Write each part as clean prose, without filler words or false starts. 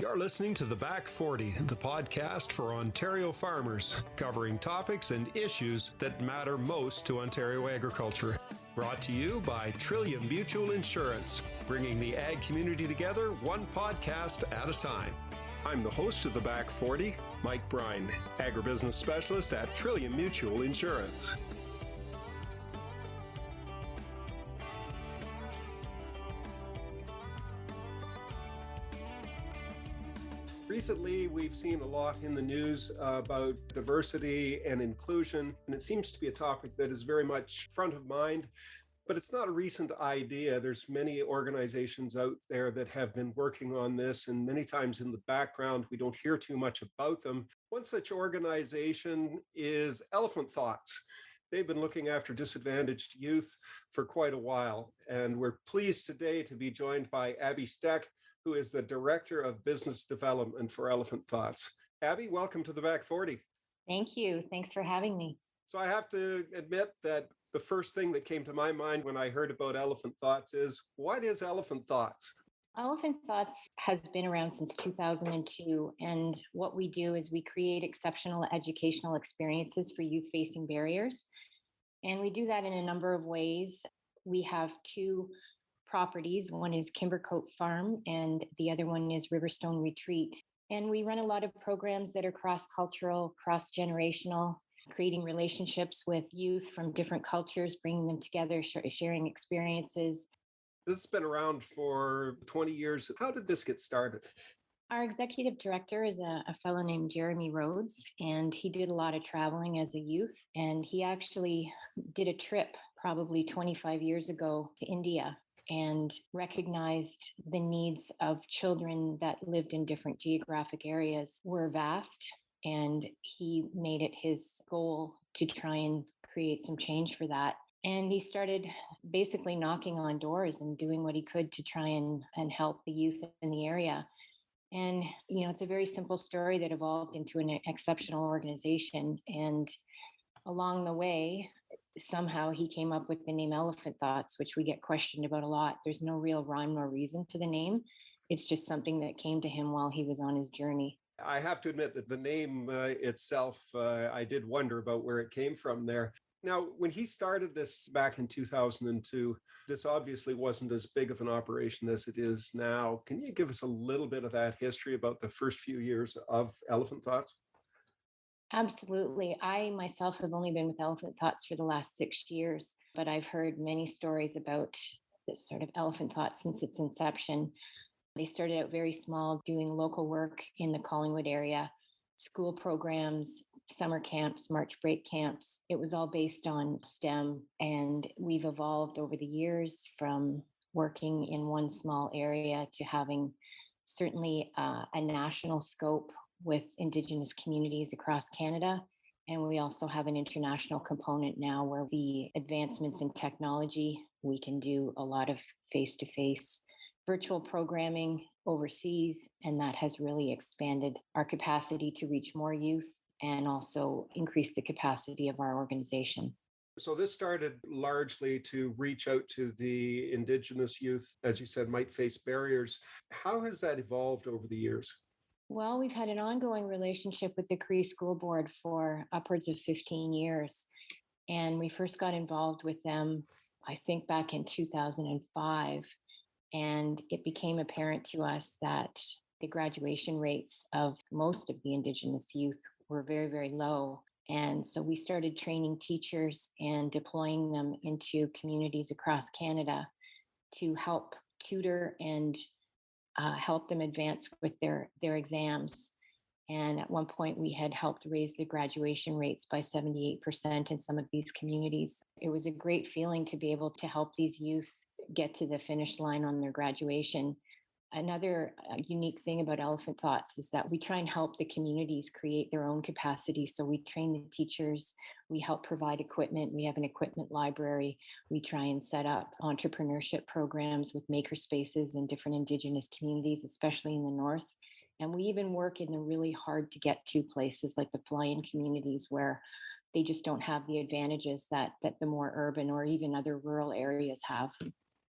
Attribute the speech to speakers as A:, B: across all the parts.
A: You're listening to The Back 40, the podcast for Ontario farmers, covering topics and issues that matter most to Ontario agriculture. Brought to you by Trillium Mutual Insurance, bringing the ag community together one podcast at a time. I'm the host of The Back 40, Mike Brine, agribusiness specialist at Trillium Mutual Insurance. Recently, we've seen a lot in the news about diversity and inclusion, and it seems to be a topic that is very much front of mind, but it's not a recent idea. There's many organizations out there that have been working on this, and many times in the background, we don't hear too much about them. One such organization is Elephant Thoughts. They've been looking after disadvantaged youth for quite a while, and we're pleased today to be joined by Abby Stec, who is the Director of Business Development for Elephant Thoughts. Abby, welcome to the Back 40.
B: Thank you. Thanks for having me.
A: So I have to admit that the first thing that came to my mind when I heard about Elephant Thoughts is, what is Elephant Thoughts?
B: Elephant Thoughts has been around since 2002, and what we do is we create exceptional educational experiences for youth facing barriers, and we do that in a number of ways. We have two properties. One is Kimbercote Farm and the other one is Riverstone Retreat. And we run a lot of programs that are cross-cultural, cross-generational, creating relationships with youth from different cultures, bringing them together, sharing experiences.
A: This has been around for 20 years. How did this get started?
B: Our executive director is a fellow named Jeremy Rhodes, and he did a lot of traveling as a youth. And he actually did a trip probably 25 years ago to India and recognized the needs of children that lived in different geographic areas were vast. And he made it his goal to try and create some change for that. And he started basically knocking on doors and doing what he could to try and help the youth in the area. And, you know, it's a very simple story that evolved into an exceptional organization. And along the way, somehow he came up with the name Elephant Thoughts, which we get questioned about a lot. There's no real rhyme or reason to the name. It's just something that came to him while he was on his journey.
A: I have to admit that the name itself, I did wonder about where it came from there. Now, when he started this back in 2002, this obviously wasn't as big of an operation as it is now. Can you give us a little bit of that history about the first few years of Elephant Thoughts?
B: Absolutely. I myself have only been with Elephant Thoughts for the last 6 years, but I've heard many stories about this sort of Elephant Thoughts since its inception. They started out very small, doing local work in the Collingwood area, school programs, summer camps, March break camps. It was all based on STEM, and we've evolved over the years from working in one small area to having certainly a national scope with Indigenous communities across Canada. And we also have an international component now where the advancements in technology, we can do a lot of face-to-face virtual programming overseas, and that has really expanded our capacity to reach more youth and also increase the capacity of our organization.
A: So this started largely to reach out to the Indigenous youth, as you said, might face barriers. How has that evolved over the years?
B: Well, we've had an ongoing relationship with the Cree School Board for upwards of 15 years. And we first got involved with them, I think, back in 2005. And it became apparent to us that the graduation rates of most of the Indigenous youth were very, very low. And so we started training teachers and deploying them into communities across Canada to help tutor and help them advance with their exams. And at one point, we had helped raise the graduation rates by 78% in some of these communities. It was a great feeling to be able to help these youth get to the finish line on their graduation. Another unique thing about Elephant Thoughts is that we try and help the communities create their own capacity. So we train the teachers, we help provide equipment, we have an equipment library, we try and set up entrepreneurship programs with maker spaces in different Indigenous communities, especially in the North. And we even work in the really hard to get to places like the fly-in communities where they just don't have the advantages that the more urban or even other rural areas have.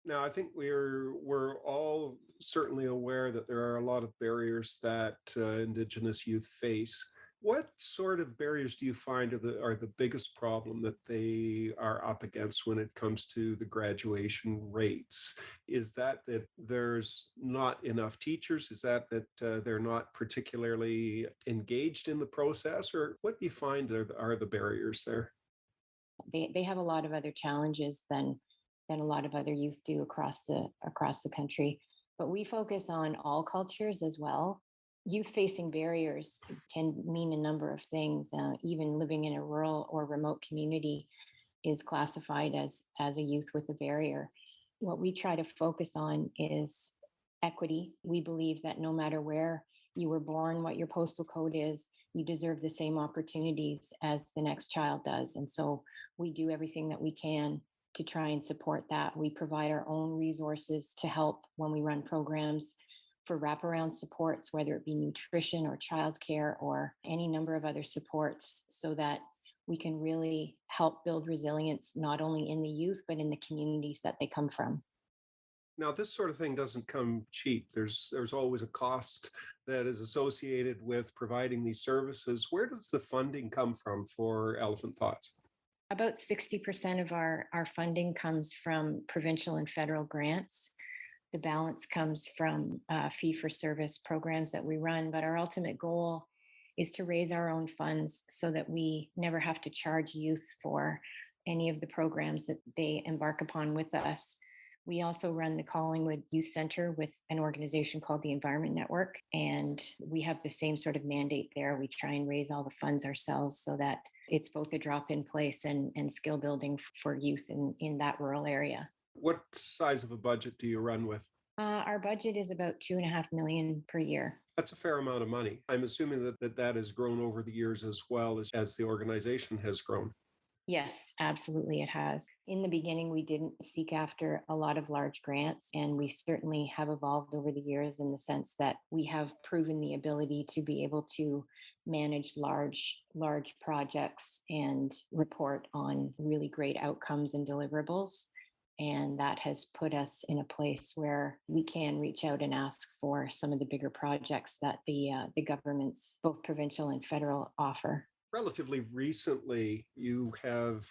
A: Now, I think we're all certainly aware that there are a lot of barriers that Indigenous youth face. What sort of barriers do you find are the biggest problem that they are up against when it comes to the graduation rates? Is that there's not enough teachers? Is that they're not particularly engaged in the process? Or what do you find are the barriers there?
B: They have a lot of other challenges than a lot of other youth do across the country. But we focus on all cultures as well. Youth facing barriers can mean a number of things. Even living in a rural or remote community is classified as a youth with a barrier. What we try to focus on is equity. We believe that no matter where you were born, what your postal code is, you deserve the same opportunities as the next child does. And so we do everything that we can to try and support that. We provide our own resources to help when we run programs for wraparound supports, whether it be nutrition or childcare or any number of other supports, so that we can really help build resilience not only in the youth, but in the communities that they come from.
A: Now, this sort of thing doesn't come cheap. There's always a cost that is associated with providing these services. Where does the funding come from for Elephant Thoughts?
B: About 60% of our funding comes from provincial and federal grants. The balance comes from fee for service programs that we run. But our ultimate goal is to raise our own funds so that we never have to charge youth for any of the programs that they embark upon with us. We also run the Collingwood Youth Center with an organization called the Environment Network, and we have the same sort of mandate there. We try and raise all the funds ourselves so that it's both a drop-in place and skill building for youth in that rural area.
A: What size of a budget do you run with?
B: Our budget is about 2.5 million per year.
A: That's a fair amount of money. I'm assuming that has grown over the years as well as the organization has grown.
B: Yes, absolutely, it has. In the beginning, we didn't seek after a lot of large grants, and we certainly have evolved over the years in the sense that we have proven the ability to be able to manage large projects and report on really great outcomes and deliverables. And that has put us in a place where we can reach out and ask for some of the bigger projects that the governments, both provincial and federal, offer.
A: Relatively recently, you have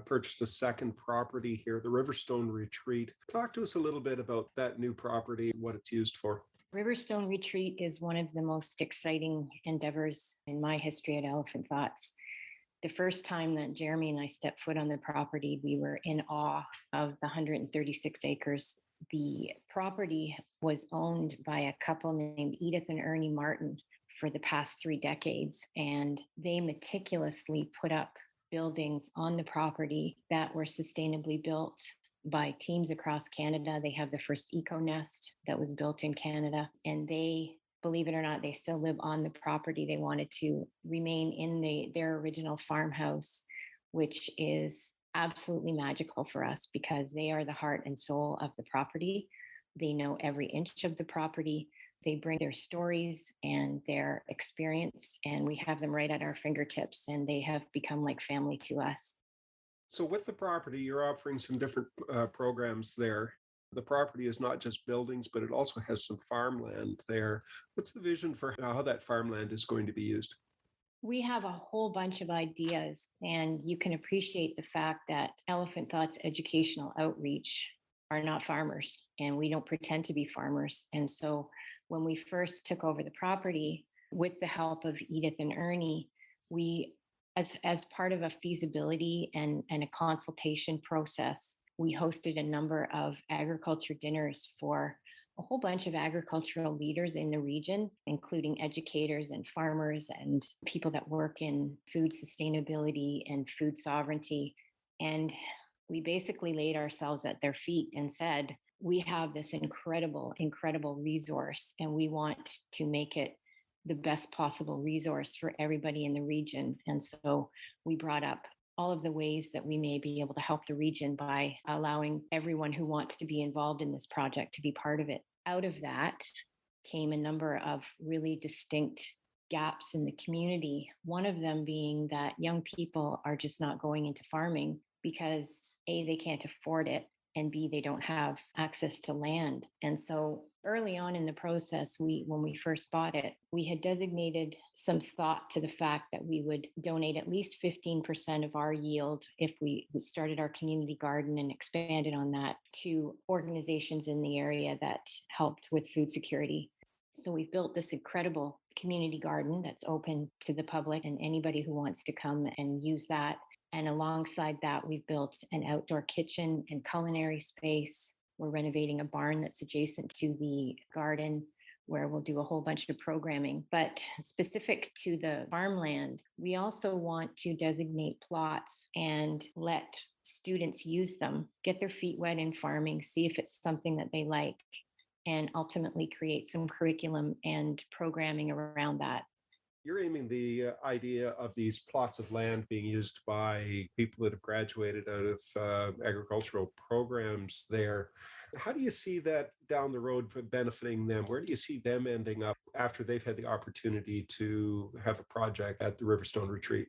A: purchased a second property here, the Riverstone Retreat. Talk to us a little bit about that new property, what it's used for.
B: Riverstone Retreat is one of the most exciting endeavors in my history at Elephant Thoughts. The first time that Jeremy and I stepped foot on the property, we were in awe of the 136 acres. The property was owned by a couple named Edith and Ernie Martin for the past 3 decades, and they meticulously put up buildings on the property that were sustainably built by teams across Canada. They have the first eco nest that was built in Canada, and they, believe it or not, they still live on the property. They wanted to remain in their original farmhouse, which is absolutely magical for us because they are the heart and soul of the property. They know every inch of the property. They bring their stories and their experience, and we have them right at our fingertips, and they have become like family to us.
A: So with the property, you're offering some different programs there. The property is not just buildings, but it also has some farmland there. What's the vision for how that farmland is going to be used?
B: We have a whole bunch of ideas, and you can appreciate the fact that Elephant Thoughts educational outreach are not farmers, and we don't pretend to be farmers. And so when we first took over the property with the help of Edith and Ernie, we, as part of a feasibility and a consultation process, we hosted a number of agriculture dinners for a whole bunch of agricultural leaders in the region, including educators and farmers and people that work in food sustainability and food sovereignty. And we basically laid ourselves at their feet and said, we have this incredible resource, and we want to make it the best possible resource for everybody in the region. And so we brought up all of the ways that we may be able to help the region by allowing everyone who wants to be involved in this project to be part of it. Out of that came a number of really distinct gaps in the community. One of them being that young people are just not going into farming because A, they can't afford it, and B, they don't have access to land. And so early on in the process, when we first bought it, we had designated some thought to the fact that we would donate at least 15% of our yield if we started our community garden and expanded on that to organizations in the area that helped with food security. So we've built this incredible community garden that's open to the public and anybody who wants to come and use that. And alongside that, we've built an outdoor kitchen and culinary space. We're renovating a barn that's adjacent to the garden where we'll do a whole bunch of programming. But specific to the farmland, we also want to designate plots and let students use them, get their feet wet in farming, see if it's something that they like, and ultimately create some curriculum and programming around that.
A: You're aiming the idea of these plots of land being used by people that have graduated out of agricultural programs there. How do you see that down the road for benefiting them? Where do you see them ending up after they've had the opportunity to have a project at the Riverstone Retreat?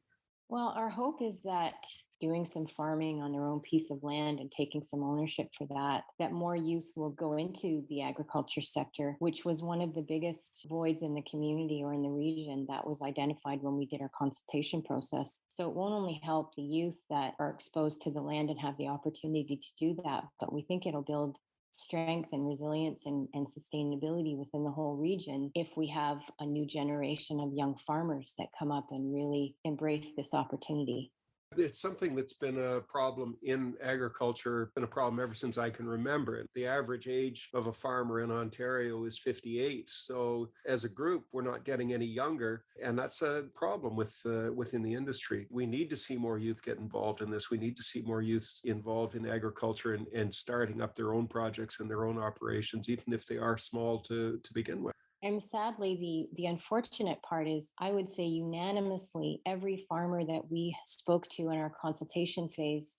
B: Well, our hope is that doing some farming on their own piece of land and taking some ownership for that, that more youth will go into the agriculture sector, which was one of the biggest voids in the community or in the region that was identified when we did our consultation process. So it won't only help the youth that are exposed to the land and have the opportunity to do that, but we think it'll build strength and resilience and sustainability within the whole region if we have a new generation of young farmers that come up and really embrace this opportunity.
A: It's something that's been a problem in agriculture, been a problem ever since I can remember it. The average age of a farmer in Ontario is 58. So as a group, we're not getting any younger. And that's a problem within the industry. We need to see more youth get involved in this. We need to see more youth involved in agriculture and starting up their own projects and their own operations, even if they are small to begin with.
B: And sadly, the unfortunate part is, I would say unanimously, every farmer that we spoke to in our consultation phase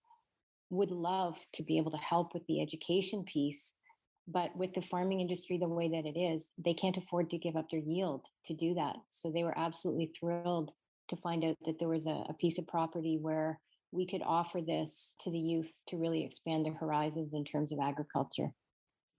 B: would love to be able to help with the education piece. But with the farming industry the way that it is, they can't afford to give up their yield to do that. So they were absolutely thrilled to find out that there was a piece of property where we could offer this to the youth to really expand their horizons in terms of agriculture.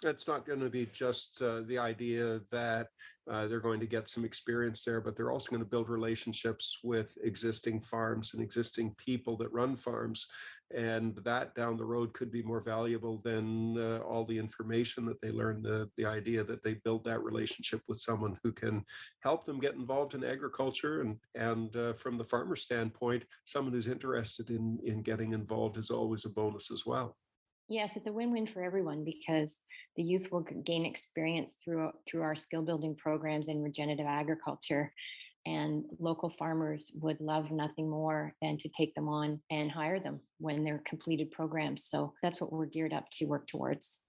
A: It's not going to be just the idea that they're going to get some experience there, but they're also going to build relationships with existing farms and existing people that run farms. And that down the road could be more valuable than all the information that they learn. The idea that they build that relationship with someone who can help them get involved in agriculture. And from the farmer standpoint, someone who's interested in getting involved is always a bonus as well.
B: Yes, it's a win-win for everyone because the youth will gain experience through our skill building programs in regenerative agriculture, and local farmers would love nothing more than to take them on and hire them when they're completed programs. So that's what we're geared up to work towards.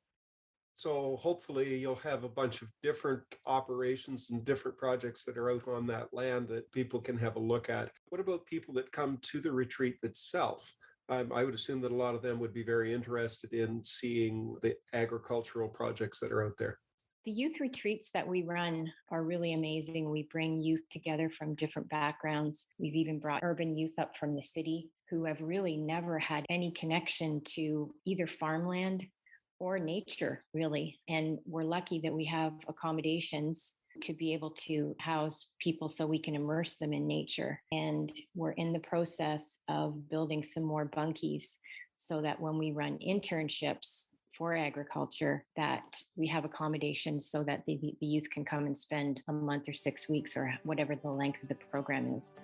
A: So hopefully you'll have a bunch of different operations and different projects that are out on that land that people can have a look at. What about people that come to the retreat itself? I would assume that a lot of them would be very interested in seeing the agricultural projects that are out there.
B: The youth retreats that we run are really amazing. We bring youth together from different backgrounds. We've even brought urban youth up from the city who have really never had any connection to either farmland or nature, really. And we're lucky that we have accommodations to be able to house people so we can immerse them in nature. And we're in the process of building some more bunkies so that when we run internships for agriculture, that we have accommodations so that the youth can come and spend a month or 6 weeks or whatever the length of the program is.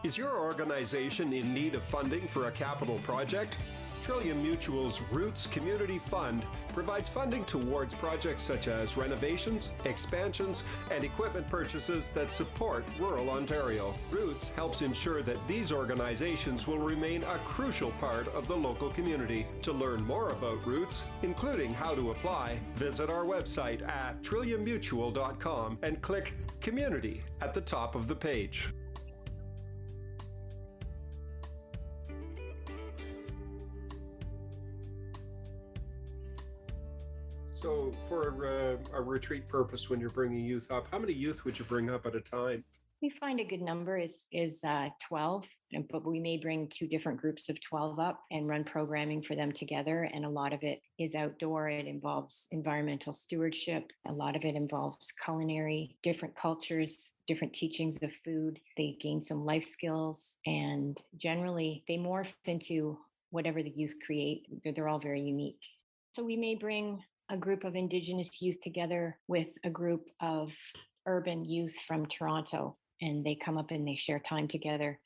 A: Is your organization in need of funding for a capital project? Trillium Mutual's Roots Community Fund provides funding towards projects such as renovations, expansions, and equipment purchases that support rural Ontario. Roots helps ensure that these organizations will remain a crucial part of the local community. To learn more about Roots, including how to apply, visit our website at trilliummutual.com and click Community at the top of the page. So for a retreat purpose, when you're bringing youth up, how many youth would you bring up at a time?
B: We find a good number is 12, but we may bring two different groups of 12 up and run programming for them together. And a lot of it is outdoor. It involves environmental stewardship. A lot of it involves culinary, different cultures, different teachings of food. They gain some life skills, and generally they morph into whatever the youth create. They're all very unique. So we may bring a group of Indigenous youth together with a group of urban youth from Toronto, and they come up and they share time together.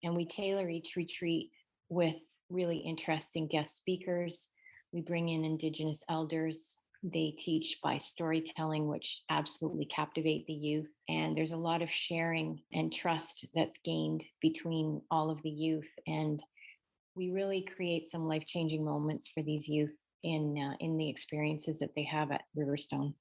B: And we tailor each retreat with really interesting guest speakers. We bring in Indigenous elders. They teach by storytelling, which absolutely captivate the youth. And there's a lot of sharing and trust that's gained between all of the youth. And we really create some life-changing moments for these youth in the experiences that they have at Riverstone.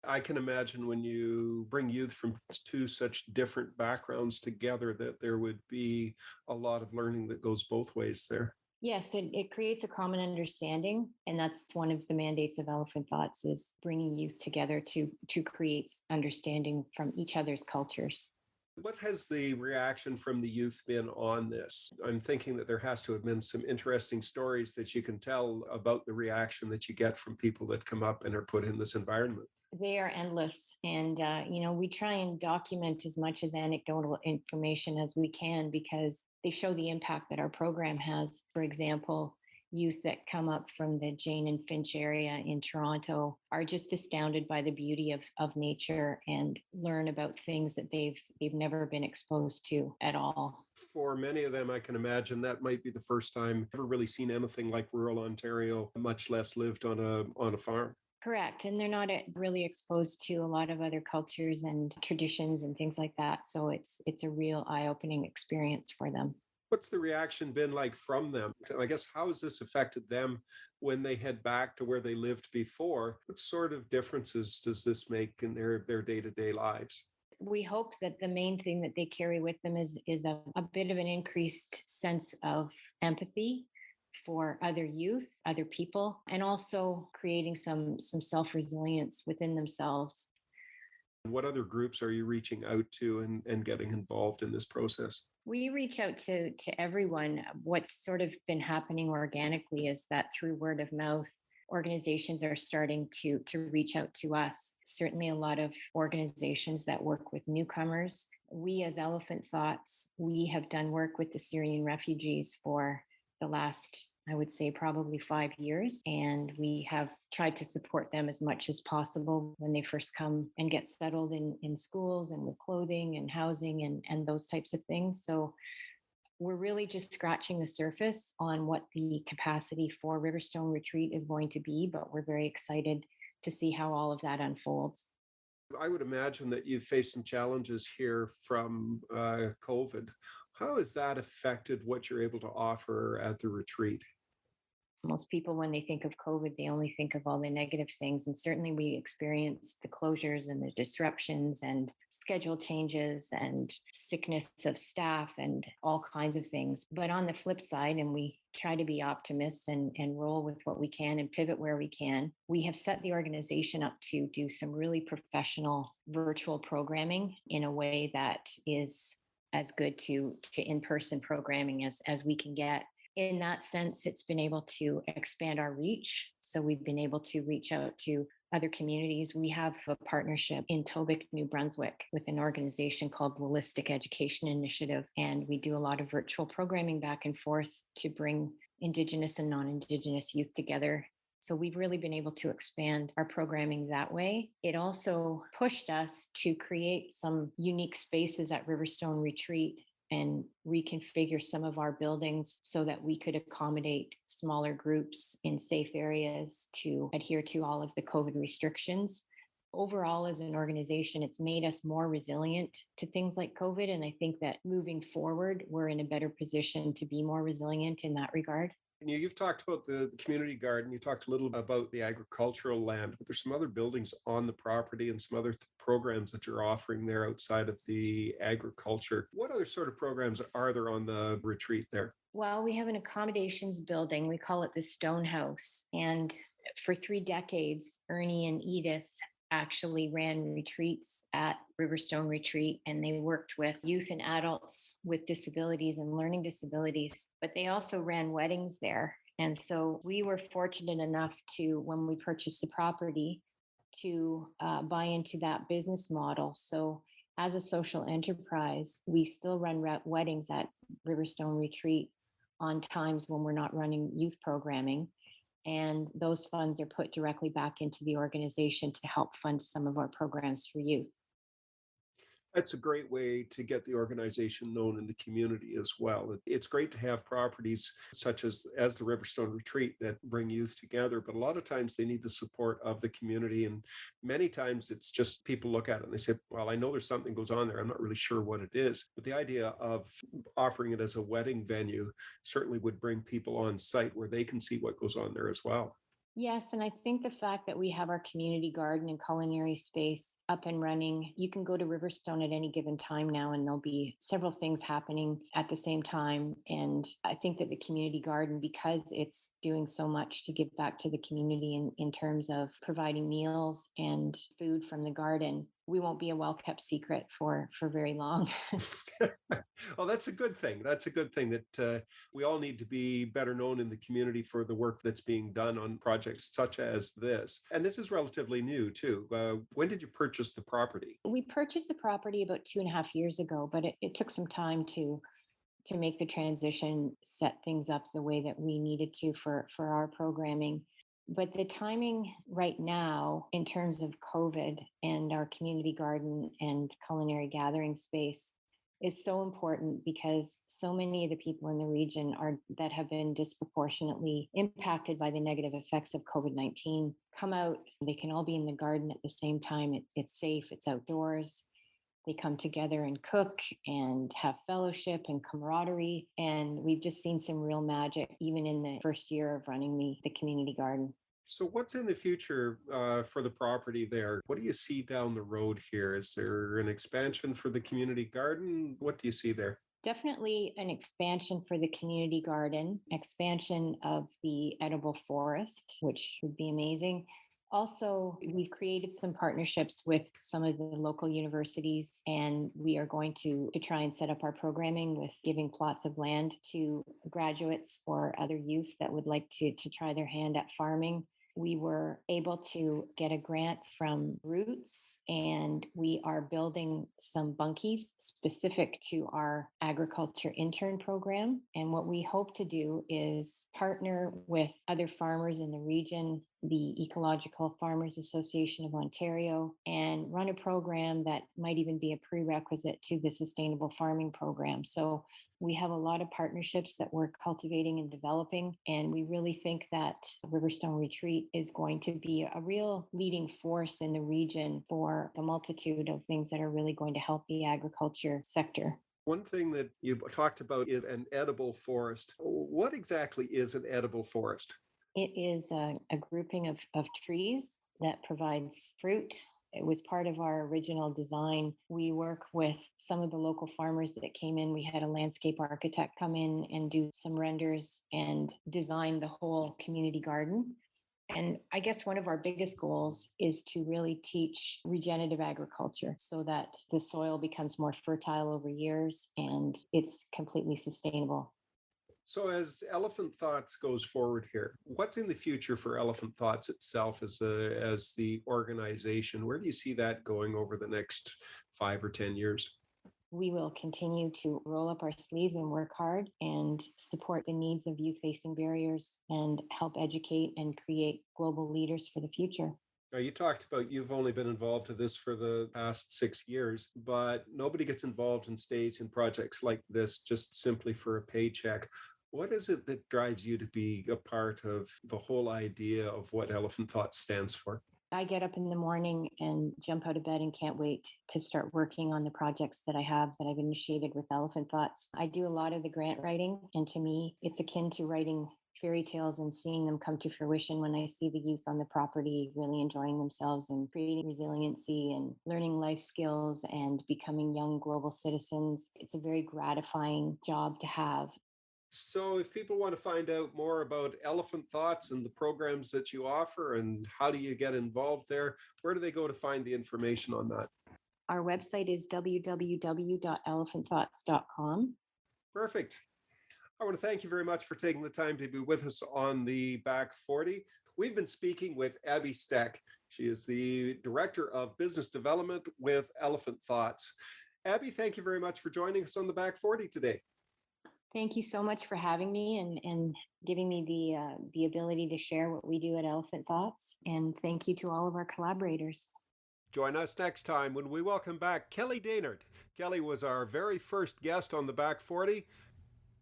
A: I can imagine when you bring youth from two such different backgrounds together that there would be a lot of learning that goes both ways there.
B: Yes, it creates a common understanding, and that's one of the mandates of Elephant Thoughts is bringing youth together to create understanding from each other's cultures.
A: What has the reaction from the youth been on this? I'm thinking that there has to have been some interesting stories that you can tell about the reaction that you get from people that come up and are put in this environment.
B: They are endless. And, we try and document as much as anecdotal information as we can because they show the impact that our program has. For example, youth that come up from the Jane and Finch area in Toronto are just astounded by the beauty of nature and learn about things that they've never been exposed to at all.
A: For many of them, I can imagine that might be the first time ever really seen anything like rural Ontario, much less lived on a farm.
B: Correct. And they're not really exposed to a lot of other cultures and traditions and things like that. So it's a real eye-opening experience for them.
A: What's the reaction been like from them? I guess, how has this affected them when they head back to where they lived before? What sort of differences does this make in their day-to-day lives?
B: We hope that the main thing that they carry with them is a bit of an increased sense of empathy for other youth, other people, and also creating some self-resilience within themselves.
A: What other groups are you reaching out to and getting involved in this process?
B: We reach out to everyone. What's sort of been happening organically is that through word of mouth, organizations are starting to reach out to us. Certainly a lot of organizations that work with newcomers. We as Elephant Thoughts, we have done work with the Syrian refugees for the last, I would say, probably 5 years. And we have tried to support them as much as possible when they first come and get settled in schools and with clothing and housing and those types of things. So we're really just scratching the surface on what the capacity for Riverstone Retreat is going to be, but we're very excited to see how all of that unfolds.
A: I would imagine that you've faced some challenges here from COVID. How has that affected what you're able to offer at the retreat?
B: Most people, when they think of COVID, they only think of all the negative things. And certainly we experienced the closures and the disruptions and schedule changes and sickness of staff and all kinds of things. But on the flip side, and we try to be optimists and roll with what we can and pivot where we can, we have set the organization up to do some really professional virtual programming in a way that is as good to in-person programming as we can get. In that sense, it's been able to expand our reach. So we've been able to reach out to other communities. We have a partnership in Tobique, New Brunswick, with an organization called Holistic Education Initiative. And we do a lot of virtual programming back and forth to bring Indigenous and non-Indigenous youth together. So we've really been able to expand our programming that way. It also pushed us to create some unique spaces at Riverstone Retreat and reconfigure some of our buildings so that we could accommodate smaller groups in safe areas to adhere to all of the COVID restrictions. Overall, as an organization, it's made us more resilient to things like COVID. And I think that moving forward, we're in a better position to be more resilient in that regard.
A: You've talked about the community garden. You talked a little about the agricultural land, but there's some other buildings on the property and some other programs that you're offering there outside of the agriculture. What other sort of programs are there on the retreat there?
B: Well, we have an accommodations building. We call it the Stone House. And for 3 decades, Ernie and Edith actually ran retreats at Riverstone Retreat, and they worked with youth and adults with disabilities and learning disabilities, but they also ran weddings there. And so we were fortunate enough to, when we purchased the property, to buy into that business model. So as a social enterprise, we still run weddings at Riverstone Retreat on times when we're not running youth programming. And those funds are put directly back into the organization to help fund some of our programs for youth.
A: That's a great way to get the organization known in the community as well. It's great to have properties such as the Riverstone Retreat that bring youth together, but a lot of times they need the support of the community. And many times it's just people look at it and they say, well, I know there's something goes on there. I'm not really sure what it is. But the idea of offering it as a wedding venue certainly would bring people on site where they can see what goes on there as well.
B: Yes, and I think the fact that we have our community garden and culinary space up and running, you can go to Riverstone at any given time now, and there'll be several things happening at the same time. And I think that the community garden, because it's doing so much to give back to the community in terms of providing meals and food from the garden, we won't be a well-kept secret for very long.
A: Well, that's a good thing. That's a good thing that we all need to be better known in the community for the work that's being done on projects such as this. And this is relatively new too. When did you purchase the property?
B: We purchased the property about 2.5 years ago, but it took some time to make the transition, set things up the way that we needed to for our programming. But the timing right now, in terms of COVID and our community garden and culinary gathering space, is so important because so many of the people in the region that have been disproportionately impacted by the negative effects of COVID-19 come out. They can all be in the garden at the same time. It's safe, it's outdoors. They come together and cook and have fellowship and camaraderie. And we've just seen some real magic, even in the first year of running the community garden.
A: So what's in the future for the property there? What do you see down the road here? Is there an expansion for the community garden? What do you see there?
B: Definitely an expansion for the community garden, expansion of the edible forest, which would be amazing. Also, we've created some partnerships with some of the local universities, and we are going to try and set up our programming with giving plots of land to graduates or other youth that would like to try their hand at farming. We were able to get a grant from Roots, and we are building some bunkies specific to our agriculture intern program. And what we hope to do is partner with other farmers in the region, the Ecological Farmers Association of Ontario, and run a program that might even be a prerequisite to the sustainable farming program. So we have a lot of partnerships that we're cultivating and developing, and we really think that Riverstone Retreat is going to be a real leading force in the region for a multitude of things that are really going to help the agriculture sector.
A: One thing that you talked about is an edible forest. What exactly is an edible forest?
B: It is a grouping of trees that provides fruit. It was part of our original design. We work with some of the local farmers that came in. We had a landscape architect come in and do some renders and design the whole community garden. And I guess one of our biggest goals is to really teach regenerative agriculture so that the soil becomes more fertile over years and it's completely sustainable.
A: So as Elephant Thoughts goes forward here, what's in the future for Elephant Thoughts itself as the organization? Where do you see that going over the next 5 or 10 years?
B: We will continue to roll up our sleeves and work hard and support the needs of youth facing barriers and help educate and create global leaders for the future.
A: Now, you talked about you've only been involved in this for the past 6 years, but nobody gets involved and stays in projects like this just simply for a paycheck. What is it that drives you to be a part of the whole idea of what Elephant Thought stands for?
B: I get up in the morning and jump out of bed and can't wait to start working on the projects that I have that I've initiated with Elephant Thoughts. I do a lot of the grant writing, and to me, it's akin to writing fairy tales and seeing them come to fruition when I see the youth on the property really enjoying themselves and creating resiliency and learning life skills and becoming young global citizens. It's a very gratifying job to have.
A: So if people want to find out more about Elephant Thoughts and the programs that you offer and how do you get involved there, where do they go to find the information on that?
B: Our website is www.elephantthoughts.com.
A: Perfect. I want to thank you very much for taking the time to be with us on the Back 40. We've been speaking with Abby Stec. She is the Director of Business Development with Elephant Thoughts. Abby, thank you very much for joining us on the Back 40 today.
B: Thank you so much for having me and giving me the ability to share what we do at Elephant Thoughts. And thank you to all of our collaborators.
A: Join us next time when we welcome back Kelly Daynard. Kelly was our very first guest on the Back 40.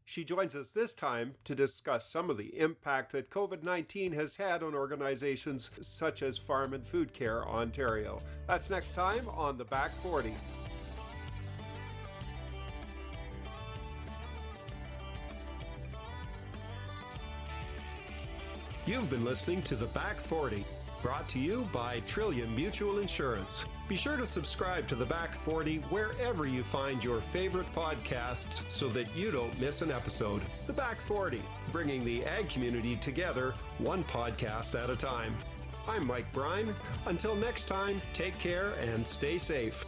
A: She joins us this time to discuss some of the impact that COVID-19 has had on organizations such as Farm and Food Care Ontario. That's next time on the Back 40. You've been listening to The Back 40, brought to you by Trillium Mutual Insurance. Be sure to subscribe to The Back 40 wherever you find your favorite podcasts so that you don't miss an episode. The Back 40, bringing the ag community together one podcast at a time. I'm Mike Brine. Until next time, take care and stay safe.